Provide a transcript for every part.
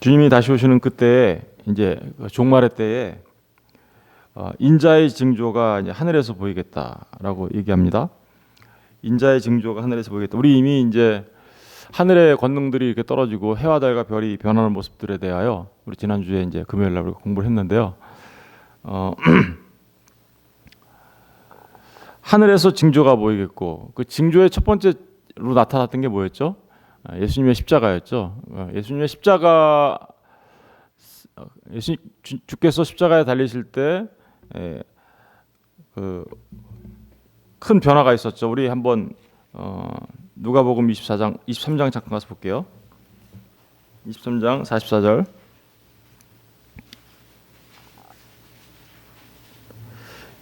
주님이 다시 오시는 그때에 이제 종말의 때에 인자의 징조가 이제 하늘에서 보이겠다라고 얘기합니다. 인자의 징조가 하늘에서 보이겠다. 우리 이미 이제 하늘의 권능들이 이렇게 떨어지고 해와 달과 별이 변하는 모습들에 대하여 우리 지난주에 이제 금요일 날 공부를 했는데요. 하늘에서 징조가 보이겠고 그 징조의 첫 번째로 나타났던 게 뭐였죠? 예수님의 십자가였죠. 예수님의 십자가, 주께서 십자가에 달리실 때 그 큰 변화가 있었죠. 우리 한번 누가복음 23장 잠깐 가서 볼게요. 23장 44절.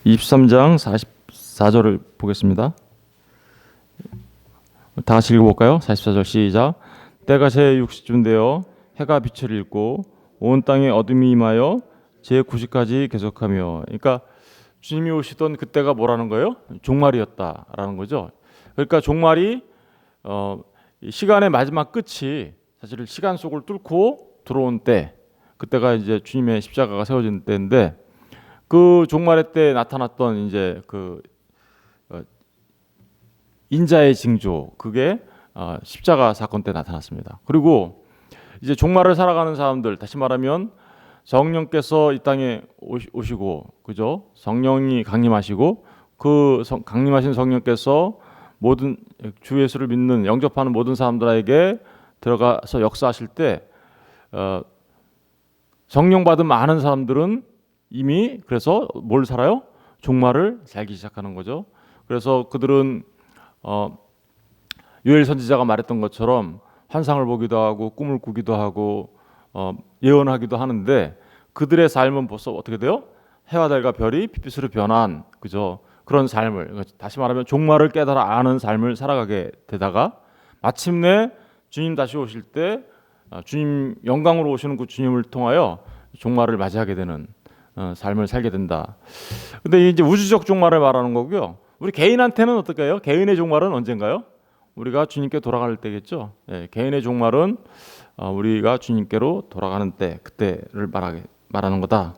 (23장 44절을) 보겠습니다. 다 같이 읽어볼까요? 44절 시작. 때가 새 60쯤 되어 해가 빛을 잃고 온 땅에 어둠이 임하여 제 9시까지 계속하며. 그러니까 주님이 오시던 그때가 뭐라는 거예요? 종말이었다라는 거죠. 그러니까 종말이 시간의 마지막 끝이 사실 시간 속을 뚫고 들어온 때, 그때가 이제 주님의 십자가가 세워진 때인데, 그 종말의 때 나타났던 이제 그 인자의 징조, 그게 십자가 사건 때 나타났습니다. 그리고 이제 종말을 살아가는 사람들, 다시 말하면 성령께서 이 땅에 오시고, 그죠? 성령이 강림하시고 그 강림하신 성령께서 모든 주 예수를 믿는 영접하는 모든 사람들에게 들어가서 역사하실 때 성령 받은 많은 사람들은 이미 그래서 뭘 살아요? 종말을 살기 시작하는 거죠. 그래서 그들은 요엘 선지자가 말했던 것처럼 환상을 보기도 하고 꿈을 꾸기도 하고 예언하기도 하는데, 그들의 삶은 벌써 어떻게 돼요? 해와 달과 별이 빛빛으로 변한, 그죠? 그런 삶을, 다시 말하면 종말을 깨달아 아는 삶을 살아가게 되다가 마침내 주님 다시 오실 때 주님 영광으로 오시는 그 주님을 통하여 종말을 맞이하게 되는 삶을 살게 된다. 근데 이제 우주적 종말을 말하는 거고요. 우리 개인한테는 어떨까요? 개인의 종말은 언젠가요? 우리가 주님께 돌아갈 때겠죠. 네, 개인의 종말은 우리가 주님께로 돌아가는 때, 그때를 말하는 거다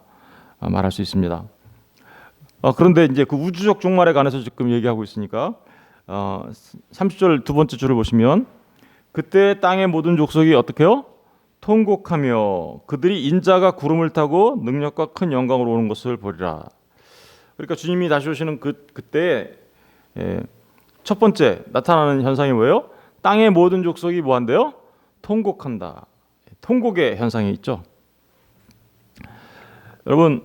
말할 수 있습니다. 그런데 이제 그 우주적 종말에 관해서 지금 얘기하고 있으니까 30절 두 번째 줄을 보시면, 그때 땅의 모든 족속이 어떻게 해요? 통곡하며 그들이 인자가 구름을 타고 능력과 큰 영광으로 오는 것을 보리라. 그러니까 주님이 다시 오시는 그때 첫 번째 나타나는 현상이 뭐예요? 땅의 모든 족속이 뭐 한대요? 통곡한다. 통곡의 현상이 있죠. 여러분,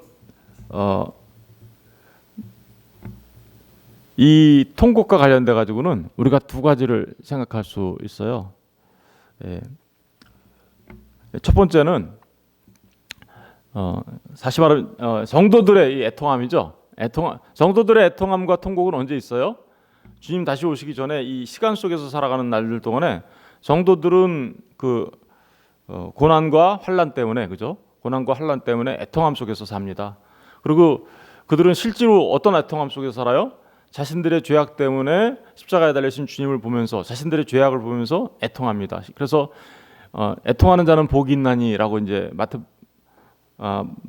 이 통곡과 관련돼 가지고는 우리가 두 가지를 생각할 수 있어요. 첫 번째는 사실 말하면 성도들의 이 애통함이죠. 성도들의 애통함과 통곡은 언제 있어요? 주님 다시 오시기 전에 이 시간 속에서 살아가는 날들 동안에 성도들은 그 고난과 환난 때문에, 그죠? 고난과 환난 때문에 애통함 속에서 삽니다. 그리고 그들은 실제로 어떤 애통함 속에서 살아요? 자신들의 죄악 때문에 십자가에 달리신 주님을 보면서, 자신들의 죄악을 보면서 애통합니다. 그래서 애통하는 자는 복이 있나니라고 이제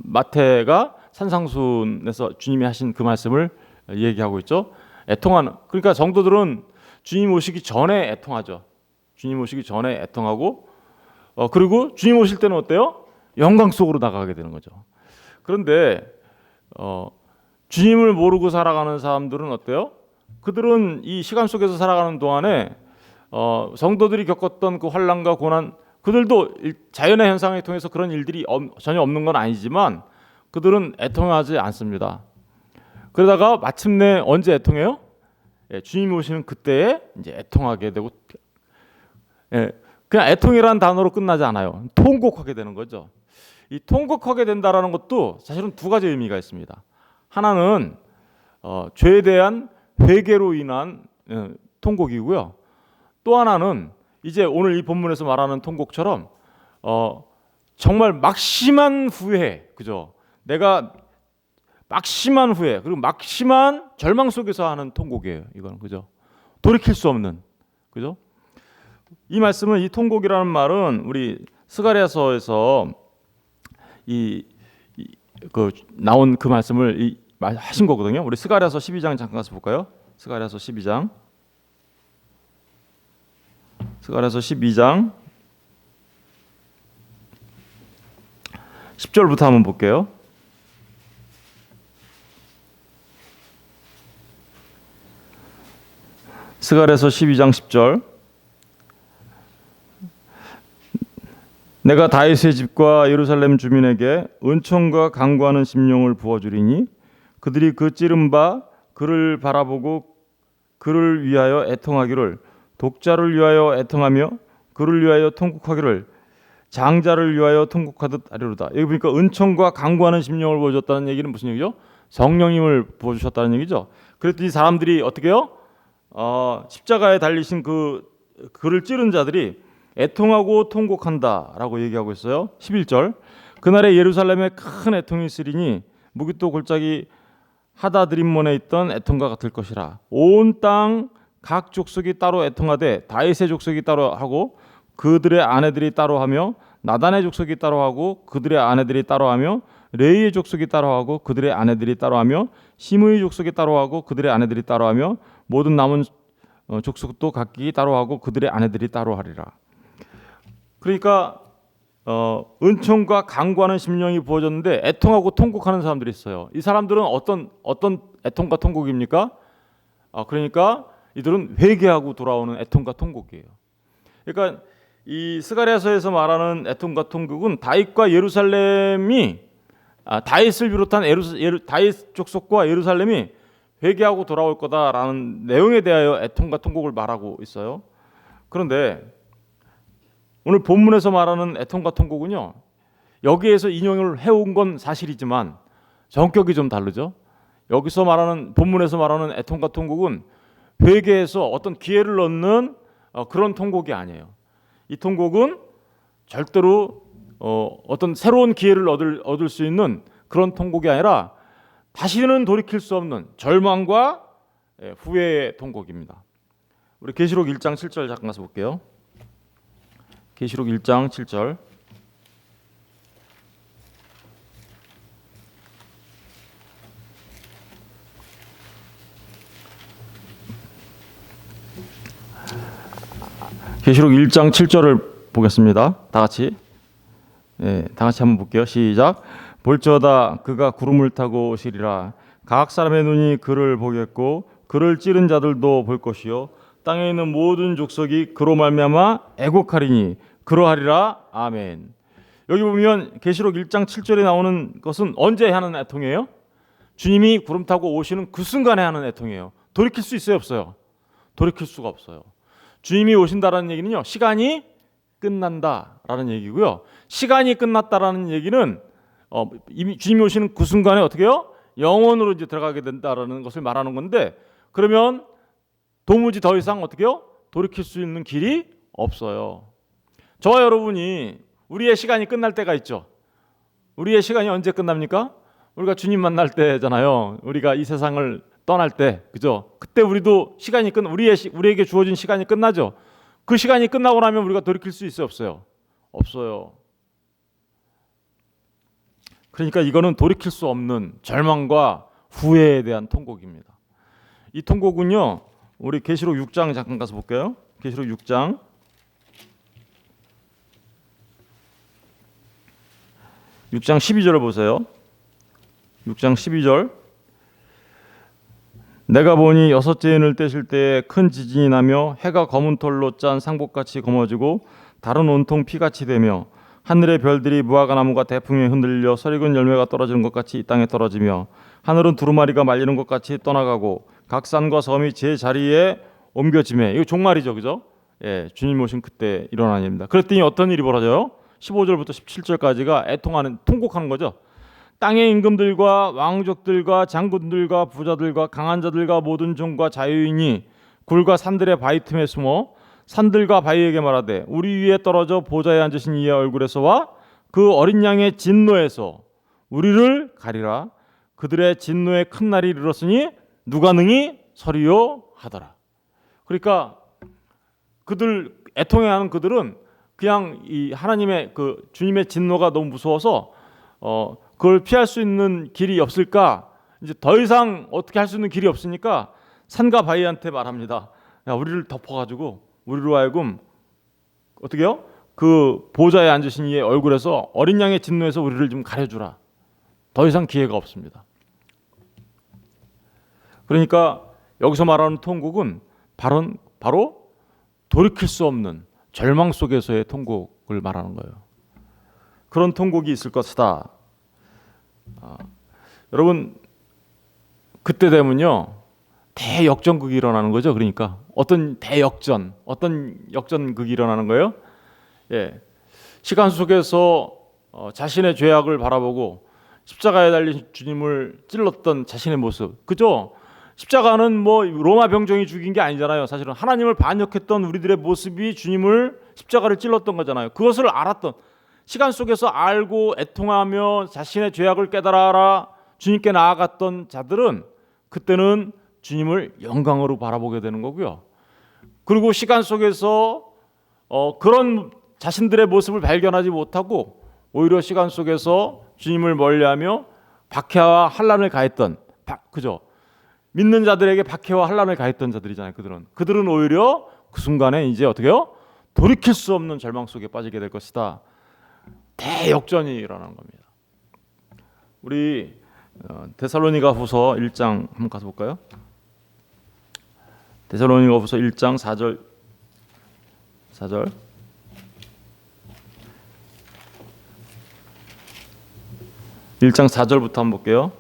마태가 산상순에서 주님이 하신 그 말씀을 얘기하고 있죠. 애통하는, 그러니까 성도들은 주님 오시기 전에 애통하죠. 주님 오시기 전에 애통하고, 그리고 주님 오실 때는 어때요? 영광 속으로 나가게 되는 거죠. 그런데 주님을 모르고 살아가는 사람들은 어때요? 그들은 이 시간 속에서 살아가는 동안에 성도들이 겪었던 그 환난과 고난, 그들도 자연의 현상을 통해서 그런 일들이 전혀 없는 건 아니지만 그들은 애통하지 않습니다. 그러다가 마침내 언제 애통해요? 주님이 오시는 그때에 이제 애통하게 되고, 그냥 애통이라는 단어로 끝나지 않아요. 통곡하게 되는 거죠. 이 통곡하게 된다라는 것도 사실은 두 가지 의미가 있습니다. 하나는 죄에 대한 회개로 인한 통곡이고요. 또 하나는 이제 오늘 이 본문에서 말하는 통곡처럼 정말 막심한 후회, 그죠? 내가 막심한 후회, 그리고 막심한 절망 속에서 하는 통곡이에요. 이건, 그죠? 돌이킬 수 없는, 그죠? 이 말씀은, 이 통곡이라는 말은 우리 스가랴서에서 그 나온 그 말씀을 하신 거거든요. 우리 스가랴서 12장 잠깐 가서 볼까요? 스가랴서 12장. 스가랴서 12장 10절부터 한번 볼게요. 스가랴서 12장 10절. 내가 다윗의 집과 예루살렘 주민에게 은총과 강구하는 심령을 부어주리니 그들이 그 찌른 바 그를 바라보고 그를 위하여 애통하기를, 독자를 위하여 애통하며 그를 위하여 통곡하기를 장자를 위하여 통곡하듯 하리로다. 여기 보니까 은총과 강구하는 심령을 부어줬다는 얘기는 무슨 얘기죠? 성령님을 부어주셨다는 얘기죠. 그랬더니 사람들이 어떻게 해요? 십자가에 달리신 그를 찌른 자들이 애통하고 통곡한다라고 얘기하고 있어요. 11절. 그날에 예루살렘에 큰 애통이 있으리니 무기또 골짜기 하다드림몬에 있던 애통과 같을 것이라. 온 땅 각 족속이 따로 애통하되 다윗의 족속이 따로 하고 그들의 아내들이 따로 하며 나단의 족속이 따로 하고 그들의 아내들이 따로 하며 레이의 족속이 따로 하고 그들의 아내들이 따로 하며 시므의 족속이 따로 하고 그들의 아내들이 따로 하며 모든 남은 족속도 각기 따로 하고 그들의 아내들이 따로 하리라. 그러니까 은총과 강구하는 심령이 부어졌는데 애통하고 통곡하는 사람들이 있어요. 이 사람들은 어떤 애통과 통곡입니까? 그러니까 이들은 회개하고 돌아오는 애통과 통곡이에요. 그러니까 이 스가랴서에서 말하는 애통과 통곡은 다윗과 예루살렘이 다윗을 비롯한 다윗 족속과 예루살렘이 회개하고 돌아올 거다라는 내용에 대하여 애통과 통곡을 말하고 있어요. 그런데 오늘 본문에서 말하는 애통과 통곡은요, 여기에서 인용을 해온 건 사실이지만 성격이 좀 다르죠. 여기서 말하는 본문에서 말하는 애통과 통곡은 회개에서 어떤 기회를 얻는 그런 통곡이 아니에요. 이 통곡은 절대로 어떤 새로운 기회를 얻을 수 있는 그런 통곡이 아니라 다시는 돌이킬 수 없는 절망과 후회의 통곡입니다. 우리 계시록 1장 7절 잠깐 가서 볼게요. 계시록 1장 7절. 계시록 1장 7절을 보겠습니다. 다 같이 한번 볼게요. 시작. 볼지어다 그가 구름을 타고 오시리라. 각 사람의 눈이 그를 보겠고 그를 찌른 자들도 볼 것이요 땅에 있는 모든 족속이 그로 말미암아 애곡하리니 그러하리라. 아멘. 여기 보면 계시록 1장 7절에 나오는 것은 언제 하는 애통이에요? 주님이 구름 타고 오시는 그 순간에 하는 애통이에요. 돌이킬 수 있어요, 없어요? 돌이킬 수가 없어요. 주님이 오신다라는 얘기는요, 시간이 끝난다라는 얘기고요. 시간이 끝났다라는 얘기는 이미 주님이 오시는 그 순간에 어떻게 해요? 영원으로 이제 들어가게 된다라는 것을 말하는 건데, 그러면 도무지 더 이상 어떻게 해요? 돌이킬 수 있는 길이 없어요. 저와 여러분이 우리의 시간이 끝날 때가 있죠. 우리의 시간이 언제 끝납니까? 우리가 주님 만날 때잖아요. 우리가 이 세상을 떠날 때, 그죠? 그때 우리도 시간이 우리에게 주어진 시간이 끝나죠. 그 시간이 끝나고 나면 우리가 돌이킬 수 있어요, 없어요? 없어요. 그러니까 이거는 돌이킬 수 없는 절망과 후회에 대한 통곡입니다. 이 통곡은요, 우리 계시록 6장 잠깐 가서 볼게요. 계시록 6장 12절을 보세요. 6장 12절. 내가 보니 여섯째 인을 떼실 때에 큰 지진이 나며 해가 검은 털로 짠 상복같이 검어지고 달은 온통 피같이 되며 하늘의 별들이 무화과 나무가 대풍에 흔들려 설익은 열매가 떨어지는 것 같이 이 땅에 떨어지며 하늘은 두루마리가 말리는 것 같이 떠나가고 각 산과 섬이 제 자리에 옮겨지매. 이거 종말이죠, 그죠? 주님 오신 그때 일어난 일입니다. 그랬더니 어떤 일이 벌어져요? 15절부터 17절까지가 애통하는, 통곡하는 거죠. 땅의 임금들과 왕족들과 장군들과 부자들과 강한 자들과 모든 종과 자유인이 굴과 산들의 바위 틈에 숨어 산들과 바위에게 말하되 우리 위에 떨어져 보좌에 앉으신 이의 얼굴에서와 그 어린 양의 진노에서 우리를 가리라. 그들의 진노의 큰 날이 이르렀으니 누가 능히 서리요 하더라. 그러니까 애통해하는 그들은 그냥 이 하나님의 그 주님의 진노가 너무 무서워서 그걸 피할 수 있는 길이 없을까? 이제 더 이상 어떻게 할 수 있는 길이 없으니까 산과 바위한테 말합니다. 야, 우리를 덮어가지고 우리로 하여금 어떻게 해요? 그 보좌에 앉으신 이의 얼굴에서 어린 양의 진노에서 우리를 좀 가려주라. 더 이상 기회가 없습니다. 그러니까 여기서 말하는 통곡은 바로 돌이킬 수 없는 절망 속에서의 통곡을 말하는 거예요. 그런 통곡이 있을 것이다. 여러분 그때 되면요 대역전극이 일어나는 거죠. 그러니까 어떤 역전극이 일어나는 거예요. 예, 시간 속에서 자신의 죄악을 바라보고 십자가에 달린 주님을 찔렀던 자신의 모습, 그죠? 십자가는 뭐 로마 병정이 죽인 게 아니잖아요. 사실은 하나님을 반역했던 우리들의 모습이 주님을 십자가를 찔렀던 거잖아요. 그것을 알았던 시간 속에서 알고 애통하며 자신의 죄악을 깨달아라 주님께 나아갔던 자들은 그때는 주님을 영광으로 바라보게 되는 거고요. 그리고 시간 속에서 그런 자신들의 모습을 발견하지 못하고 오히려 시간 속에서 주님을 멀리하며 박해와 환난을 가했던 그죠? 믿는 자들에게 박해와 환난을 가했던 자들이잖아요. 그들은 오히려 그 순간에 이제 어떻게 해요? 돌이킬 수 없는 절망 속에 빠지게 될 것이다. 대역전이 일어나는 겁니다. 우리 데살로니가후서 1장 한번 가서 볼까요? 데살로니가후서 1장 4절 1장 4절부터 한번 볼게요.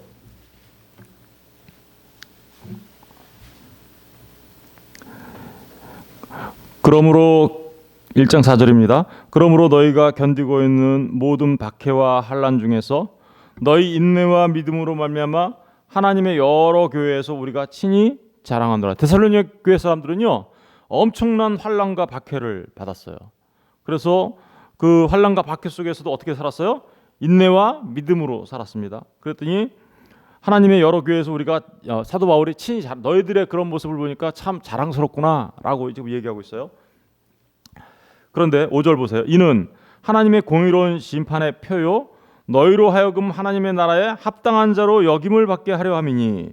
그러므로 1장 4절입니다. 그러므로 너희가 견디고 있는 모든 박해와 환난 중에서 너희 인내와 믿음으로 말미암아 하나님의 여러 교회에서 우리가 친히 자랑하노라. 데살로니가 교회 사람들은요 엄청난 환난과 박해를 받았어요. 그래서 그 환난과 박해 속에서도 어떻게 살았어요? 인내와 믿음으로 살았습니다. 그랬더니 하나님의 여러 교회에서 우리가 사도 바울이 친히 너희들의 그런 모습을 보니까 참 자랑스럽구나라고 지금 얘기하고 있어요. 그런데 5절 보세요. 이는 하나님의 공의로운 심판의 표요 너희로 하여금 하나님의 나라에 합당한 자로 여김을 받게 하려 함이니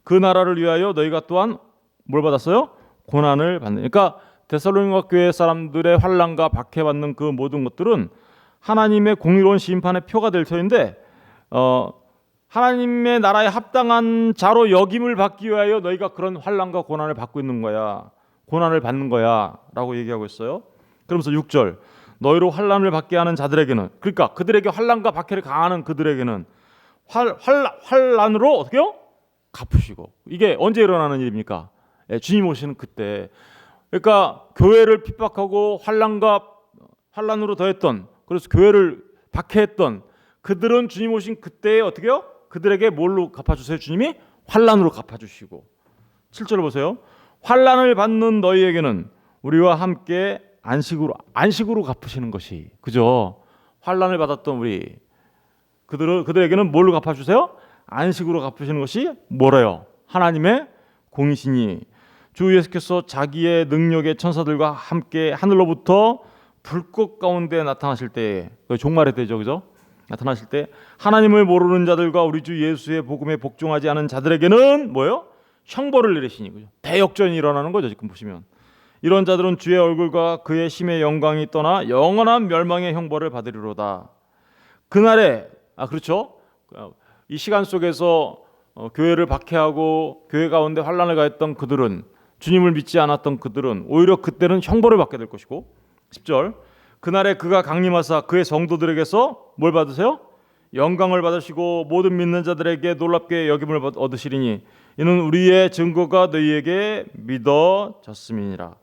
그 나라를 위하여 너희가 또한 뭘 받았어요? 고난을 받는. 그러니까 데살로니가 교회 사람들의 환난과 박해받는 그 모든 것들은 하나님의 공의로운 심판의 표가 될 터인데 하나님의 나라에 합당한 자로 여김을 받기 위하여 너희가 그런 환난과 고난을 받고 있는 거야. 고난을 받는 거야 라고 얘기하고 있어요. 그러면서 6절 너희로 환난을 받게 하는 자들에게는, 그러니까 그들에게 환난과 박해를 가하는 그들에게는 환난으로 어떻게 해요? 갚으시고. 이게 언제 일어나는 일입니까? 주님 오시는 그때. 그러니까 교회를 핍박하고 환난으로 더했던, 그래서 교회를 박해했던 그들은 주님 오신 그때에 어떻게 해요? 그들에게 뭘로 갚아주세요? 주님이 환난으로 갚아주시고. 7절 보세요. 환난을 받는 너희에게는 우리와 함께 안식으로 갚으시는 것이, 그죠? 환난을 받았던 우리 그들에게는 뭘로 갚아주세요? 안식으로 갚으시는 것이 뭐래요? 하나님의 공이시니 주 예수께서 자기의 능력의 천사들과 함께 하늘로부터 불꽃 가운데 나타나실 때, 종말의 때죠, 그죠? 나타나실 때 하나님을 모르는 자들과 우리 주 예수의 복음에 복종하지 않은 자들에게는 뭐예요? 형벌을 내리시니, 그죠? 대역전이 일어나는 거죠. 지금 보시면 이런 자들은 주의 얼굴과 그의 심의 영광이 떠나 영원한 멸망의 형벌을 받으리로다. 그날에 그렇죠. 이 시간 속에서 교회를 박해하고 교회 가운데 환난을 가했던 그들은, 주님을 믿지 않았던 그들은 오히려 그때는 형벌을 받게 될 것이고, 10절 그날에 그가 강림하사 그의 성도들에게서 뭘 받으세요? 영광을 받으시고 모든 믿는 자들에게 놀랍게 여김을 얻으시리니 이는 우리의 증거가 너희에게 믿어졌음이니라.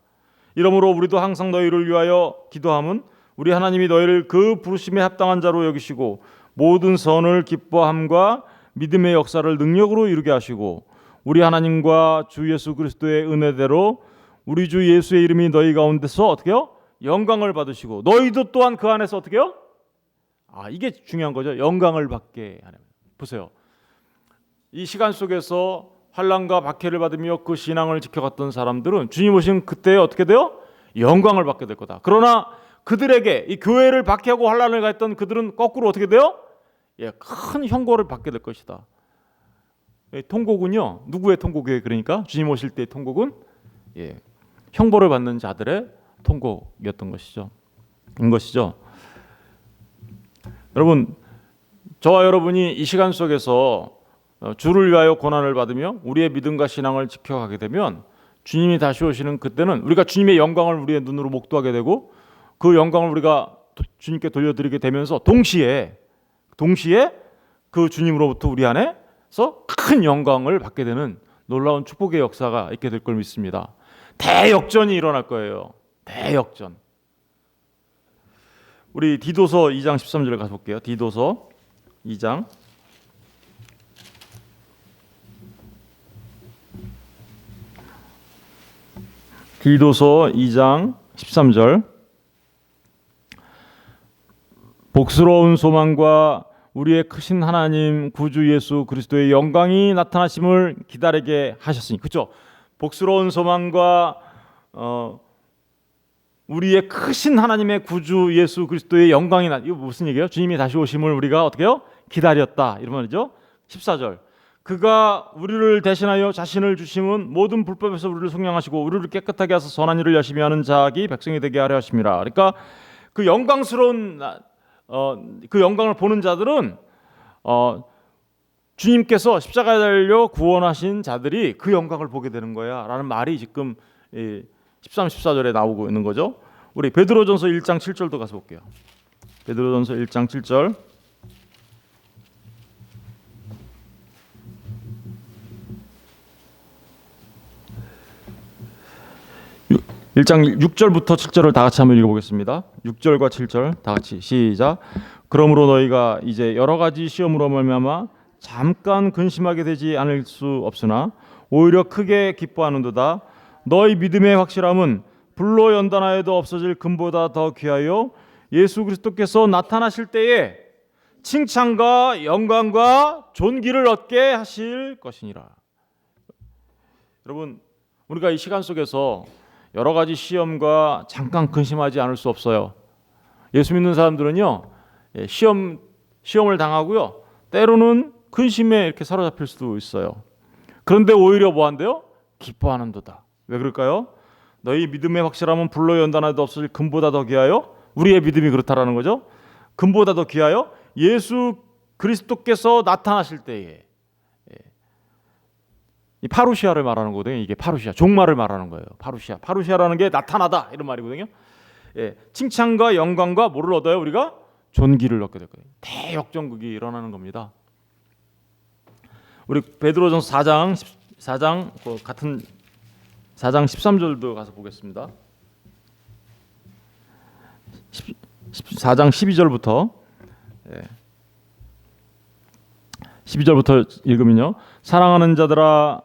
이러므로 우리도 항상 너희를 위하여 기도함은 우리 하나님이 너희를 그 부르심에 합당한 자로 여기시고 모든 선을 기뻐함과 믿음의 역사를 능력으로 이루게 하시고 우리 하나님과 주 예수 그리스도의 은혜대로 우리 주 예수의 이름이 너희 가운데서 어떻게 해요? 영광을 받으시고 너희도 또한 그 안에서 어떻게 해요? 이게 중요한 거죠. 영광을 받게 하는. 보세요. 이 시간 속에서 환난과 박해를 받으며 그 신앙을 지켜갔던 사람들은 주님 오신 그때 어떻게 돼요? 영광을 받게 될 거다. 그러나 그들에게 이 교회를 박해하고 환난을 가했던 그들은 거꾸로 어떻게 돼요? 예, 큰 형벌을 받게 될 것이다. 통곡은요, 누구의 통곡이에요? 그러니까 주님 오실 때의 통곡은 예, 형벌을 받는 자들의 통곡이었던 것이죠. 인 것이죠. 여러분, 저와 여러분이 이 시간 속에서 주를 위하여 고난을 받으며 우리의 믿음과 신앙을 지켜가게 되면 주님이 다시 오시는 그때는 우리가 주님의 영광을 우리의 눈으로 목도하게 되고 그 영광을 우리가 주님께 돌려드리게 되면서 동시에 그 주님으로부터 우리 안에서 큰 영광을 받게 되는 놀라운 축복의 역사가 있게 될 걸 믿습니다. 대역전이 일어날 거예요. 대역전. 우리 디도서 2장 13절을 가서 볼게요. 디도서 2장 디도서 2장 13절. 복스러운 소망과 우리의 크신 하나님 구주 예수 그리스도의 영광이 나타나심을 기다리게 하셨으니. 그렇죠? 복스러운 소망과 우리의 크신 하나님의 구주 예수 그리스도의 영광이 이거 무슨 얘기예요? 주님이 다시 오심을 우리가 어떻게 해요? 기다렸다. 이런 말이죠. 14절. 그가 우리를 대신하여 자신을 주심은 모든 불법에서 우리를 속량하시고 우리를 깨끗하게 하사 선한 일을 열심히 하는 자기 백성이 되게 하려 하심이라. 그러니까 그 영광스러운 그 영광을 보는 자들은 주님께서 십자가에 달려 구원하신 자들이 그 영광을 보게 되는 거야 라는 말이 지금 13, 14절에 나오고 있는 거죠. 우리 베드로전서 1장 7절도 가서 볼게요. 베드로전서 1장 7절. 1장 6절부터 7절을 다 같이 한번 읽어보겠습니다. 6절과 7절 다 같이 시작. 그러므로 너희가 이제 여러 가지 시험으로 말미암아 잠깐 근심하게 되지 않을 수 없으나 오히려 크게 기뻐하는도다. 너희 믿음의 확실함은 불로 연단하여도 없어질 금보다 더 귀하여 예수 그리스도께서 나타나실 때에 칭찬과 영광과 존귀를 얻게 하실 것이니라. 여러분, 우리가 이 시간 속에서 여러 가지 시험과 잠깐 근심하지 않을 수 없어요. 예수 믿는 사람들은요, 시험을 당하고요, 때로는 근심에 이렇게 사로잡힐 수도 있어요. 그런데 오히려 뭐 한대요? 기뻐하는도다. 왜 그럴까요? 너희 믿음의 확실함은 불로 연단하여도 없어질 금보다 더 귀하여, 우리의 믿음이 그렇다라는 거죠. 금보다 더 귀하여 예수 그리스도께서 나타나실 때에, 이 파루시아를 말하는 거거든요. 이게 파루시아, 종말을 말하는 거예요. 파루시아라는 게 나타나다 이런 말이거든요. 칭찬과 영광과 뭐를 얻어요? 우리가 존귀를 얻게 될 거예요. 대역전극이 일어나는 겁니다. 우리 베드로전서 4장 같은 4장 13절도 가서 보겠습니다. 4장 12절부터 12절부터 읽으면요. 사랑하는 자들아,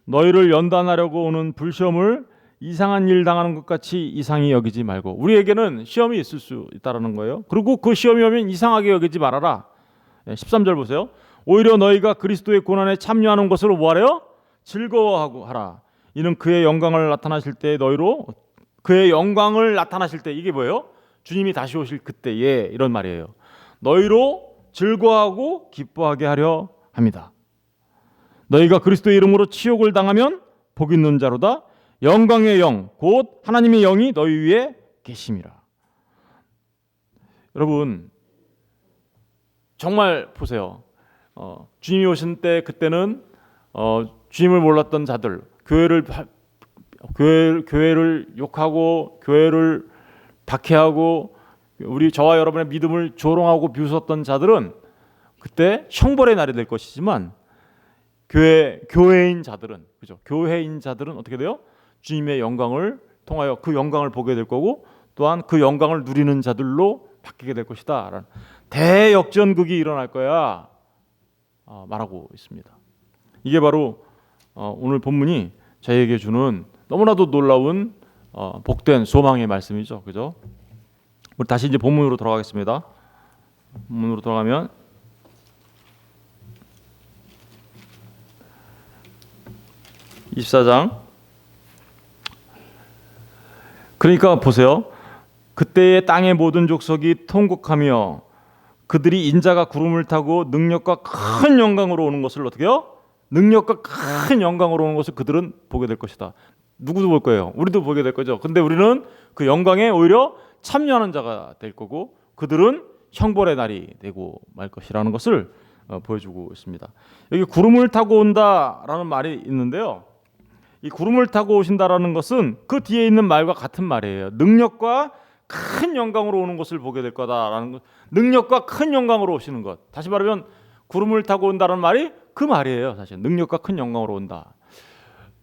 너희를 연단하려고 오는 불시험을 이상한 일 당하는 것 같이 이상히 여기지 말고. 우리에게는 시험이 있을 수 있다는 거예요. 그리고 그 시험이 오면 이상하게 여기지 말아라. 13절 보세요. 오히려 너희가 그리스도의 고난에 참여하는 것으로 뭐하래요? 즐거워하고 하라. 이는 그의 영광을 나타나실 때 너희로, 그의 영광을 나타나실 때, 이게 뭐예요? 주님이 다시 오실 그때에 이런 말이에요. 너희로 즐거워하고 기뻐하게 하려 합니다. 너희가 그리스도의 이름으로 치욕을 당하면 복 있는 자로다. 영광의 영 곧 하나님의 영이 너희 위에 계심이라. 여러분, 정말 보세요. 주님이 오신 때, 그때는 주님을 몰랐던 자들, 교회를 욕하고 교회를 박해하고 저와 여러분의 믿음을 조롱하고 비웃었던 자들은 그때 형벌의 날이 될 것이지만, 교회인 자들은, 그죠? 교회인 자들은 어떻게 돼요? 주님의 영광을 통하여 그 영광을 보게 될 거고, 또한 그 영광을 누리는 자들로 바뀌게 될 것이다 라는 대역전극이 일어날 거야 말하고 있습니다. 이게 바로 오늘 본문이 저희에게 주는 너무나도 놀라운 복된 소망의 말씀이죠. 그죠? 우리 다시 이제 본문으로 돌아가겠습니다. 본문으로 돌아가면 24장. 그러니까 보세요. 그때의 땅의 모든 족속이 통곡하며 그들이 인자가 구름을 타고 능력과 큰 영광으로 오는 것을 어떻게 해요? 능력과 큰 영광으로 오는 것을 그들은 보게 될 것이다. 누구도 볼 거예요. 우리도 보게 될 거죠. 근데 우리는 그 영광에 오히려 참여하는 자가 될 거고 그들은 형벌의 날이 되고 말 것이라는 것을 보여주고 있습니다. 여기 구름을 타고 온다라는 말이 있는데요. 이 구름을 타고 오신다라는 것은 그 뒤에 있는 말과 같은 말이에요. 능력과 큰 영광으로 오는 것을 보게 될 거다라는 것. 능력과 큰 영광으로 오시는 것. 다시 말하면 구름을 타고 온다는 말이 그 말이에요. 사실 능력과 큰 영광으로 온다.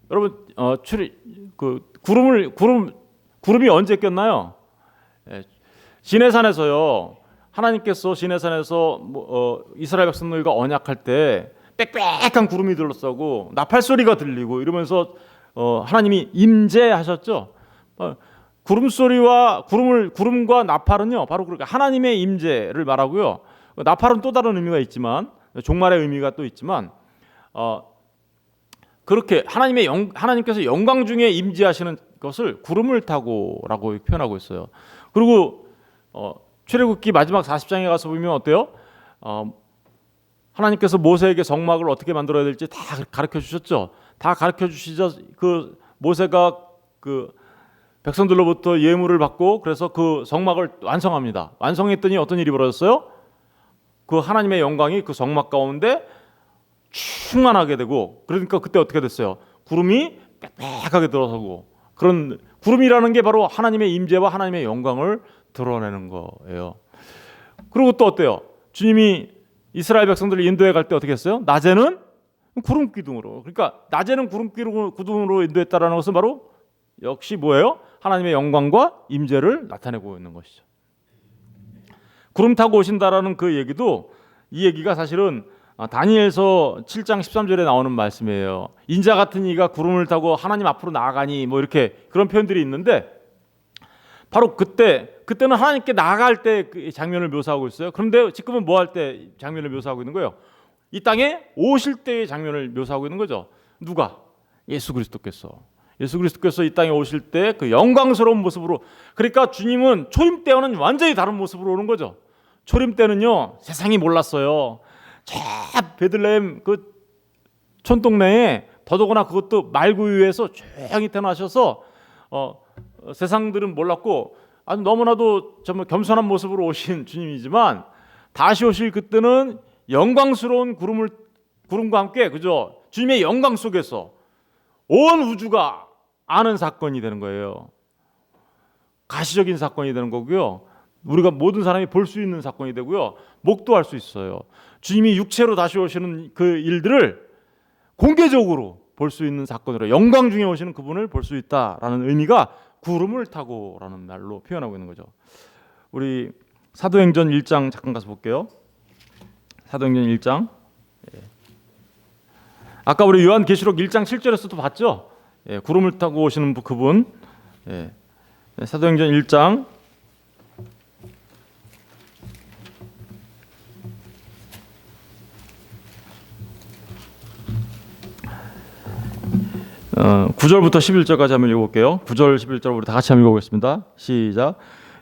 여러분 구름이 언제 꼈나요? 시내산에서요. 하나님께서 시내산에서 이스라엘 백성들과 언약할 때 빽빽한 구름이 들렀다고 나팔 소리가 들리고 이러면서 하나님이 임재하셨죠. 구름 소리와 구름과 나팔은요 바로 그렇게 하나님의 임재를 말하고요. 나팔은 또 다른 의미가 있지만 종말의 의미가 또 있지만 그렇게 하나님께서 영광 중에 임재하시는 것을 구름을 타고라고 표현하고 있어요. 그리고 출애굽기 마지막 40장에 가서 보면 어때요? 하나님께서 모세에게 성막을 어떻게 만들어야 될지 다 가르쳐 주셨죠. 다 가르쳐 주시자 그 모세가 그 백성들로부터 예물을 받고 그래서 그 성막을 완성합니다. 완성했더니 어떤 일이 벌어졌어요? 그 하나님의 영광이 그 성막 가운데 충만하게 되고 그러니까 그때 어떻게 됐어요? 구름이 빽빽하게 들어서고 그런 구름이라는 게 바로 하나님의 임재와 하나님의 영광을 드러내는 거예요. 그리고 또 어때요? 주님이 이스라엘 백성들을 인도해 갈 때 어떻게 했어요? 낮에는 구름 기둥으로. 그러니까 낮에는 구름 기둥으로 인도했다라는 것은 바로 역시 뭐예요? 하나님의 영광과 임재를 나타내고 있는 것이죠. 구름 타고 오신다라는 그 얘기도 이 얘기가 사실은 다니엘서 7장 13절에 나오는 말씀이에요. 인자 같은 이가 구름을 타고 하나님 앞으로 나아가니 뭐 이렇게 그런 표현들이 있는데 바로 그때는 하나님께 나아갈 때 그 장면을 묘사하고 있어요. 그런데 지금은 뭐 할 때 장면을 묘사하고 있는 거예요? 이 땅에 오실 때의 장면을 묘사하고 있는 거죠. 누가? 예수 그리스도께서 이 땅에 오실 때 그 영광스러운 모습으로. 그러니까 주님은 초림 때와는 완전히 다른 모습으로 오는 거죠. 초림 때는요 세상이 몰랐어요. 저 베들레헴 그 촌동네에 더더구나 그것도 말구유에서 조용히 태어나셔서 세상들은 몰랐고 아주 너무나도 정말 겸손한 모습으로 오신 주님이지만 다시 오실 그때는 영광스러운 구름과 함께 그죠? 주님의 영광 속에서 온 우주가 아는 사건이 되는 거예요. 가시적인 사건이 되는 거고요. 우리가 모든 사람이 볼 수 있는 사건이 되고요. 목도할 수 있어요. 주님이 육체로 다시 오시는 그 일들을 공개적으로 볼 수 있는 사건으로 영광 중에 오시는 그분을 볼 수 있다라는 의미가 구름을 타고라는 말로 표현하고 있는 거죠. 우리 사도행전 1장 잠깐 가서 볼게요. 사도행전 1장. 아까 우리 요한계시록 1장 7절에서도 봤죠. 구름을 타고 오시는 그분. 사도행전 1장 9절부터 11절까지 한번 읽어볼게요. 9절 11절 우리 다 같이 한번 읽어보겠습니다. 시작.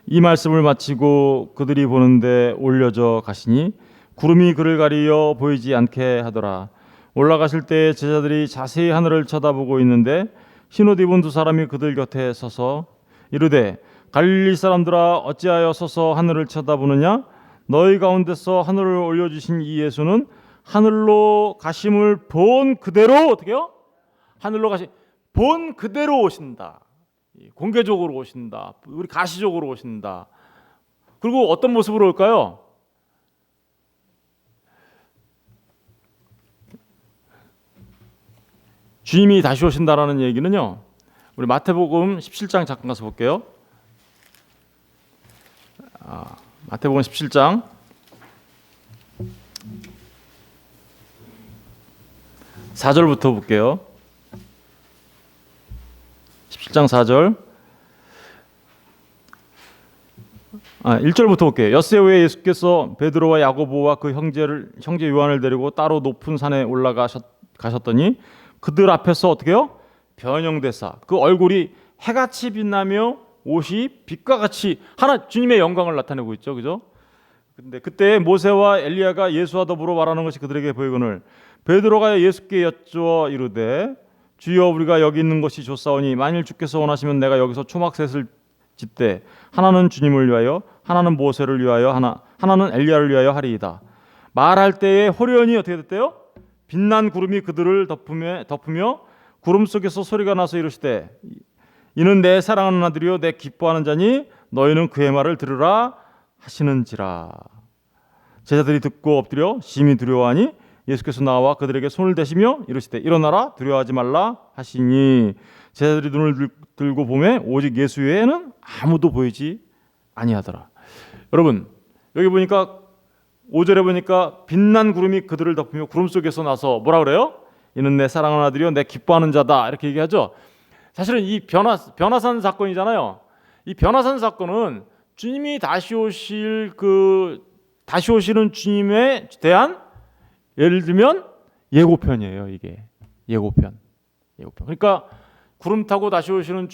이 말씀을 마치고 그들이 보는데 올려져 가시니 구름이 그를 가리어 보이지 않게 하더라. 올라가실 때 제자들이 자세히 하늘을 쳐다보고 있는데 흰옷 입은 두 사람이 그들 곁에 서서 이르되 갈릴리 사람들아 어찌하여 서서 하늘을 쳐다보느냐? 너희 가운데서 하늘을 올려주신 이 예수는 하늘로 가심을 본 그대로 어떻게요? 하늘로 본 그대로 오신다. 공개적으로 오신다. 우리 가시적으로 오신다. 그리고 어떤 모습으로 올까요? 주님이 다시 오신다라는 얘기는요. 우리 마태복음 17장 잠깐 가서 볼게요. 마태복음 17장 4절부터 볼게요. 17장 4절 1절부터 볼게요. 엿새 후에 예수께서 베드로와 야고보와 그 형제 요한을 데리고 따로 높은 산에 올라가셨더니 그들 앞에서 어떻게 해요? 변형되사 그 얼굴이 해같이 빛나며 옷이 빛과 같이 하나 주님의 영광을 나타내고 있죠, 그죠? 근데 그때 모세와 엘리야가 예수와 더불어 말하는 것이 그들에게 보이거늘 베드로가 예수께 여쭈어 이르되 주여 우리가 여기 있는 것이 좋사오니 만일 주께서 원하시면 내가 여기서 초막셋을 짓되 하나는 주님을 위하여 하나는 모세를 위하여 하나는 엘리야를 위하여 하리이다. 말할 때에 호련히 어떻게 됐대요? 빛난 구름이 그들을 덮으며 구름 속에서 소리가 나서 이르시되 이는 내 사랑하는 아들이요 내 기뻐하는 자니 너희는 그의 말을 들으라 하시는지라. 제자들이 듣고 엎드려 심히 두려워하니 예수께서 나와 그들에게 손을 대시며 이르시되 일어나라 두려워하지 말라 하시니 제자들이 눈을 들고 보매 오직 예수 외에는 아무도 보이지 아니하더라. 여러분 여기 보니까 5절에 보니까 빛난 구름이 그들을 덮으며 구름 속에서 나서 뭐라 그래요? 이는 내 사랑하는 아들이요 내 기뻐하는 자다 이렇게 얘기하죠. 사실은 이 변화산 사건이잖아요. 이 변화산 사건은 주님이 다시 오시는 주님에 대한 예를 들면 예고편이에요. 이게 예고편. 그러니까 구름 타고 다시 오시는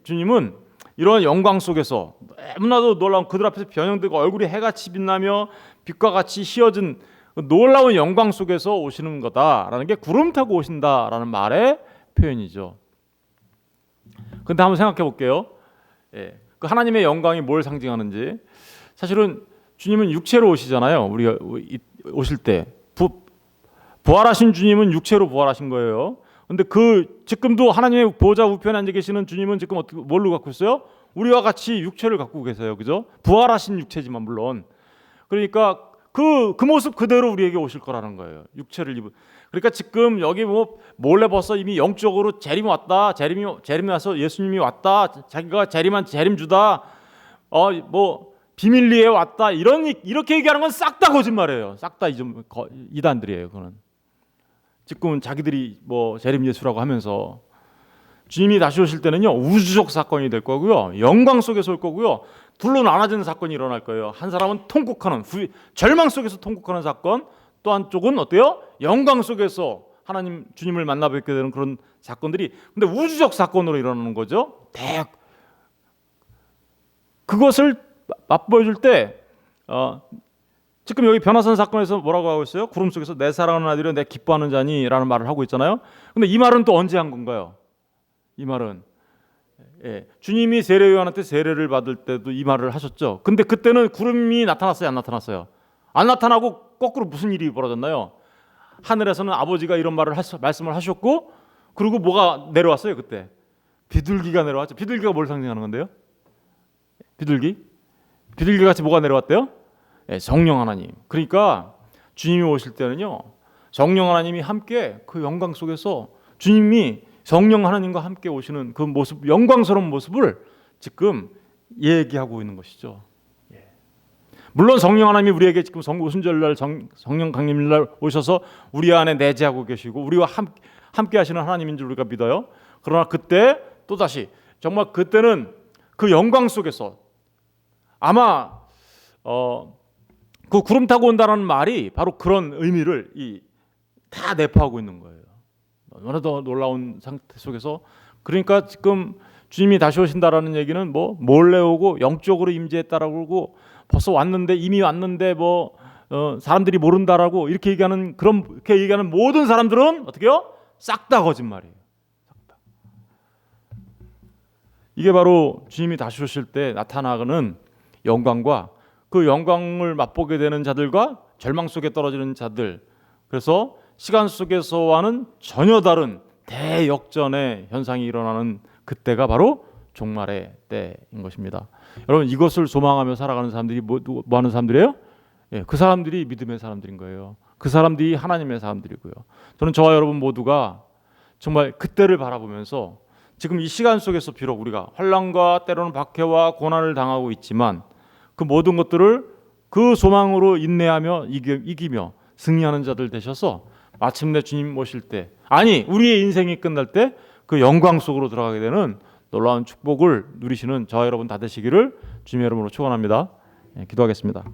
주님은 이런 영광 속에서 너무나도 놀라운 그들 앞에서 변형되고 얼굴이 해같이 빛나며 빛과 같이 휘어진 놀라운 영광 속에서 오시는 거다라는 게 구름 타고 오신다라는 말의 표현이죠. 근데 한번 생각해 볼게요. 그 하나님의 영광이 뭘 상징하는지. 사실은 주님은 육체로 오시잖아요. 우리가 오실 때 부활하신 주님은 육체로 부활하신 거예요. 근데 지금도 하나님의 보좌 우편에 앉아 계시는 주님은 지금 어떻게 뭘로 갖고 있어요? 우리와 같이 육체를 갖고 계세요. 그죠? 부활하신 육체지만 물론. 그러니까 그 모습 그대로 우리에게 오실 거라는 거예요. 육체를 입은. 그러니까 지금 여기 몰래 벌써 이미 영적으로 재림이 왔다. 재림이 와서 예수님이 왔다. 자기가 재림 주다. 비밀리에 왔다. 이렇게 얘기하는 건 싹 다 거짓말이에요. 싹 다 이단들이에요. 그거는. 지금은 자기들이 재림 예수라고 하면서 주님이 다시 오실 때는요 우주적 사건이 될 거고요, 영광 속에서 올 거고요, 둘로 나눠지는 사건이 일어날 거예요. 한 사람은 통곡하는 절망 속에서 통곡하는 사건, 또 한쪽은 어때요? 영광 속에서 하나님 주님을 만나 뵙게 되는 그런 사건들이 근데 우주적 사건으로 일어나는 거죠. 그것을 맛보여줄 때 지금 여기 변화산 사건에서 뭐라고 하고 있어요? 구름 속에서 내 사랑하는 아들이여 내 기뻐하는 자니 라는 말을 하고 있잖아요. 근데 이 말은 또 언제 한 건가요? 이 말은 주님이 세례요한한테 세례를 받을 때도 이 말을 하셨죠. 근데 그때는 구름이 나타났어요? 안 나타났어요? 안 나타나고 거꾸로 무슨 일이 벌어졌나요? 하늘에서는 아버지가 이런 말씀을 하셨고 그리고 뭐가 내려왔어요? 그때 비둘기가 내려왔죠. 비둘기가 뭘 상징하는 건데요? 비둘기 같이 뭐가 내려왔대요? 성령 하나님. 그러니까 주님이 오실 때는요 성령 하나님이 함께 그 영광 속에서 주님이 성령 하나님과 함께 오시는 그 모습, 영광스러운 모습을 지금 얘기하고 있는 것이죠. 물론 성령 하나님이 우리에게 지금 오순절날 성령 강림날 오셔서 우리 안에 내재하고 계시고 우리와 함께 하시는 하나님인 줄 우리가 믿어요. 그러나 그때 또다시 정말 그때는 그 영광 속에서 아마 그 구름 타고 온다는 말이 바로 그런 의미를 다 내포하고 있는 거예요. 너무나 더 놀라운 상태 속에서 그러니까 지금 주님이 다시 오신다라는 얘기는 몰래 오고 영적으로 임재했다라고 그러고 벌써 왔는데 이미 왔는데 사람들이 모른다라고 이렇게 얘기하는 그렇게 얘기하는 모든 사람들은 어떻게요? 싹 다 거짓말이에요. 싹 다. 이게 바로 주님이 다시 오실 때 나타나는 영광과 그 영광을 맛보게 되는 자들과 절망 속에 떨어지는 자들, 그래서 시간 속에서와는 전혀 다른 대역전의 현상이 일어나는 그때가 바로 종말의 때인 것입니다. 여러분 이것을 소망하며 살아가는 사람들이 뭐 하는 사람들이에요? 그 사람들이 믿음의 사람들인 거예요. 그 사람들이 하나님의 사람들이고요. 저는 저와 여러분 모두가 정말 그때를 바라보면서 지금 이 시간 속에서 비록 우리가 환난과 때로는 박해와 고난을 당하고 있지만 그 모든 것들을 그 소망으로 인내하며 이기며 승리하는 자들 되셔서 마침내 주님 오실 때, 아니 우리의 인생이 끝날 때 그 영광 속으로 들어가게 되는 놀라운 축복을 누리시는 저와 여러분 다 되시기를 주님의 이름으로 축원합니다. 기도하겠습니다.